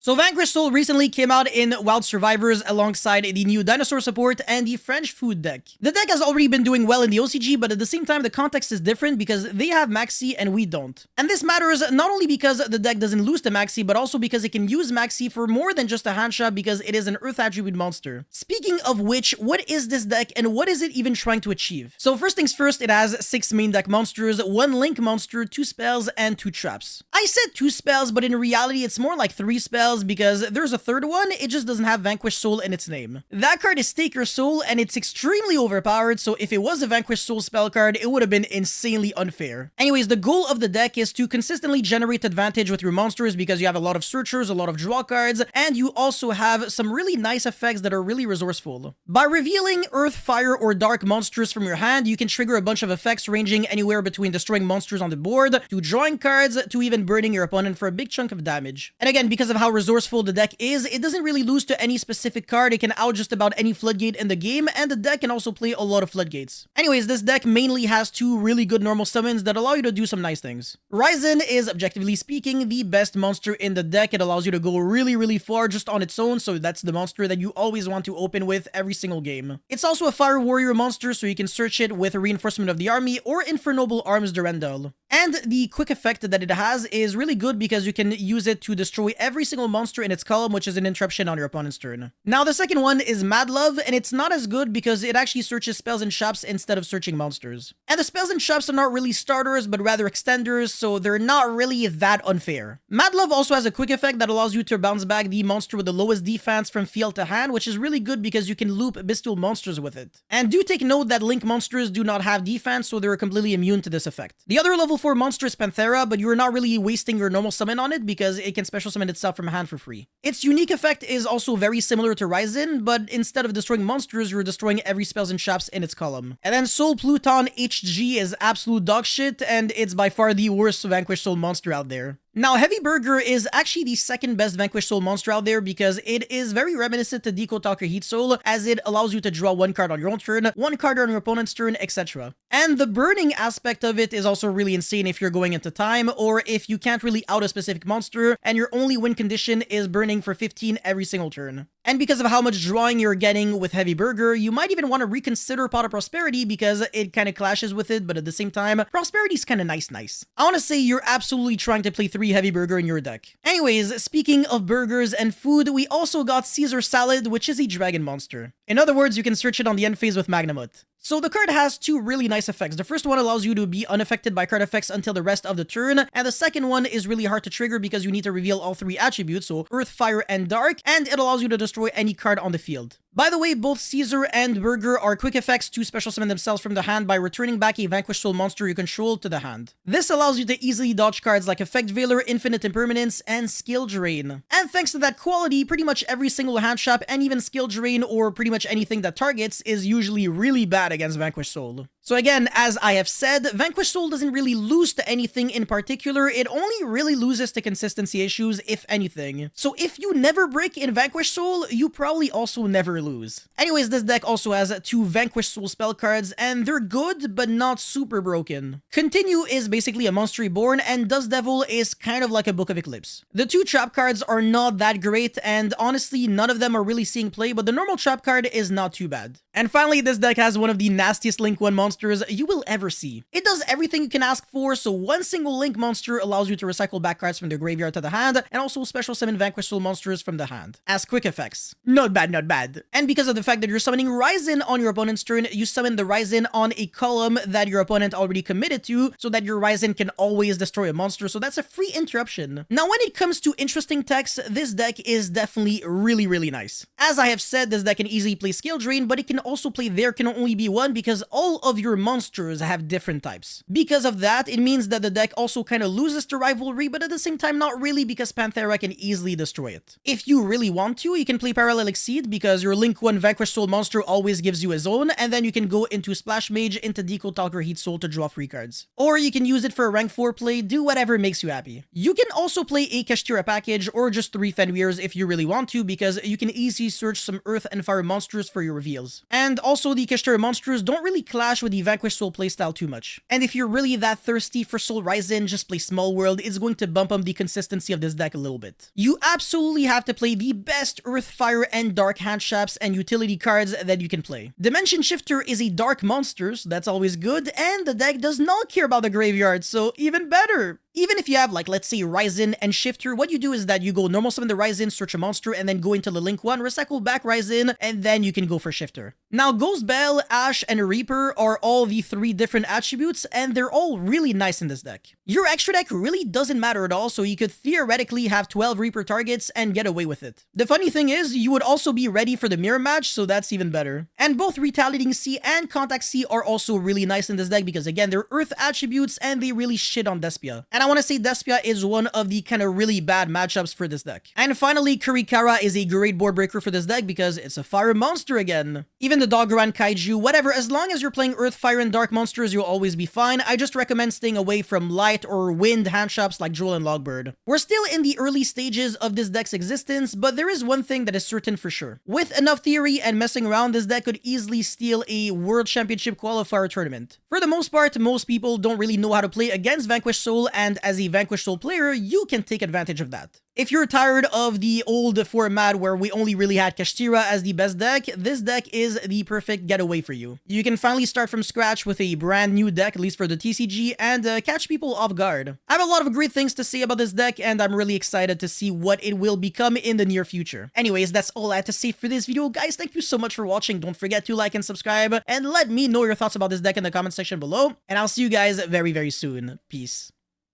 So Vanquish Soul recently came out in Wild Survivors alongside the new Dinosaur support and the French food deck. The deck has already been doing well in the OCG, but at the same time the context is different because they have Maxi and we don't. And this matters not only because the deck doesn't lose to Maxi, but also because it can use Maxi for more than just a handshot because it is an Earth attribute monster. Speaking of which, what is this deck and what is it even trying to achieve? So first things first, it has 6 main deck monsters, 1 link monster, 2 spells, and 2 traps. I said 2 spells, but in reality it's more like 3 spells because there's a third one, it just doesn't have Vanquish Soul in its name. That card is Take Your Soul and it's extremely overpowered, so if it was a Vanquish Soul spell card, it would have been insanely unfair. Anyways, the goal of the deck is to consistently generate advantage with your monsters because you have a lot of searchers, a lot of draw cards, and you also have some really nice effects that are really resourceful. By revealing Earth, Fire, or Dark monsters from your hand, you can trigger a bunch of effects ranging anywhere between destroying monsters on the board, to drawing cards, to even burning your opponent for a big chunk of damage. And again, because of how resourceful the deck is, it doesn't really lose to any specific card. It can out just about any floodgate in the game, and the deck can also play a lot of floodgates. Anyways, this deck mainly has 2 really good normal summons that allow you to do some nice things. Ryzen is, objectively speaking, the best monster in the deck. It allows you to go really far just on its own, so that's the monster that you always want to open with every single game. It's also a Fire Warrior monster, so you can search it with Reinforcement of the Army or Infernoble Arms Durandal. And the quick effect that it has is really good because you can use it to destroy every single monster in its column, which is an interruption on your opponent's turn. Now, the second one is Mad Love, and it's not as good because it actually searches spells and shops instead of searching monsters. And the spells and shops are not really starters, but rather extenders, so they're not really that unfair. Mad Love also has a quick effect that allows you to bounce back the monster with the lowest defense from field to hand, which is really good because you can loop Bestial monsters with it. And do take note that Link monsters do not have defense, so they're completely immune to this effect. The other level 4 monster is Panthera, but you're not really wasting your normal summon on it because it can special summon itself from hand for free. Its unique effect is also very similar to Ryzen, but instead of destroying monsters, you're destroying every spells and shops in its column. And then Soul Pluton HG is absolute dog shit, and it's by far the worst Vanquish Soul monster out there. Now, Heavy Burger is actually the second best Vanquish Soul monster out there because it is very reminiscent to Deco Talker Heat Soul, as it allows you to draw 1 card on your own turn, 1 card on your opponent's turn, etc. And the burning aspect of it is also really insane if you're going into time, or if you can't really out a specific monster, and your only win condition is burning for 15 every single turn. And because of how much drawing you're getting with Heavy Burger, you might even want to reconsider Pot of Prosperity because it kind of clashes with it, but at the same time, Prosperity's kind of nice. I want to say you're absolutely trying to play 3 Heavy Burger in your deck. Anyways, speaking of burgers and food, we also got Caesar Salad, which is a dragon monster. In other words, you can search it on the end phase with Magnamut. So the card has 2 really nice effects. The first one allows you to be unaffected by card effects until the rest of the turn, and the second one is really hard to trigger because you need to reveal all 3 attributes, so Earth, Fire, and Dark, and it allows you to destroy any card on the field. By the way, both Caesar and Burger are quick effects to special summon themselves from the hand by returning back a Vanquish Soul monster you control to the hand. This allows you to easily dodge cards like Effect Veiler, Infinite Impermanence, and Skill Drain. And thanks to that quality, pretty much every single hand shop and even Skill Drain or pretty much anything that targets is usually really bad against Vanquish Soul. So again, as I have said, Vanquish Soul doesn't really lose to anything in particular, it only really loses to consistency issues, if anything. So if you never break in Vanquish Soul, you probably also never lose. Anyways, this deck also has 2 Vanquish Soul spell cards, and they're good, but not super broken. Continue is basically a Monster Reborn, and Dust Devil is kind of like a Book of Eclipse. The 2 trap cards are not that great, and honestly, none of them are really seeing play, but the normal trap card is not too bad. And finally, this deck has one of the nastiest Link 1 monsters you will ever see. It does everything you can ask for, so 1 single Link monster allows you to recycle back cards from the graveyard to the hand, and also special summon Vanquish Soul monsters from the hand, as quick effects. Not bad. And because of the fact that you're summoning Ryzen on your opponent's turn, you summon the Ryzen on a column that your opponent already committed to, so that your Ryzen can always destroy a monster, so that's a free interruption. Now, when it comes to interesting techs, this deck is definitely really nice. As I have said, this deck can easily play Skill Drain, but it can also play There Can Only Be One because all of your monsters have different types. Because of that, it means that the deck also kind of loses to Rivalry, but at the same time not really because Panthera can easily destroy it. If you really want to, you can play Parallel Exceed because your Link 1 Vanquish Soul monster always gives you a zone, and then you can go into Splash Mage into Deco Talker Heat Soul to draw free cards. Or you can use it for a rank 4 play, do whatever makes you happy. You can also play a Kashtira package or just 3 Fenrir's if you really want to, because you can easily search some Earth and Fire monsters for your reveals. And also the Kashtira monsters don't really clash with with the Vanquish Soul playstyle too much. And if you're really that thirsty for Soul Ryzen, just play Small World. It's going to bump up the consistency of this deck a little bit. You absolutely have to play the best Earth, Fire, and Dark handshaps and utility cards that you can play. Dimension Shifter is a dark monster, so that's always good, and the deck does not care about the graveyard, so even better. Even if you have, like, let's say Ryzen and Shifter, what you do is that you go normal summon the Ryzen, search a monster, and then go into the Link 1, recycle back Ryzen, and then you can go for Shifter. Now, Ghost Bell, Ash, and Reaper are all the 3 different attributes, and they're all really nice in this deck. Your extra deck really doesn't matter at all, so you could theoretically have 12 Reaper targets and get away with it. The funny thing is, you would also be ready for the mirror match, so that's even better. And both Retaliating Sea and Contact Sea are also really nice in this deck because, again, they're Earth attributes, and they really shit on Despia. And I want to say Despia is one of the kind of really bad matchups for this deck. And finally, Kurikara is a great board breaker for this deck because it's a fire monster again. Even the Dogoran Kaiju, whatever, as long as you're playing Earth, Fire, and Dark monsters, you'll always be fine. I just recommend staying away from light or wind handshops like Jewel and Logbird. We're still in the early stages of this deck's existence, but there is one thing that is certain for sure. With enough theory and messing around, this deck could easily steal a World Championship qualifier tournament. For the most part, most people don't really know how to play against Vanquish Soul, and as a Vanquish Soul player, you can take advantage of that. If you're tired of the old format where we only really had Kashtira as the best deck, this deck is the perfect getaway for you. You can finally start from scratch with a brand new deck, at least for the TCG, and catch people off guard. I have a lot of great things to say about this deck, and I'm really excited to see what it will become in the near future. Anyways, that's all I had to say for this video, guys. Thank you so much for watching. Don't forget to like and subscribe, and let me know your thoughts about this deck in the comment section below, and I'll see you guys very, very soon. Peace.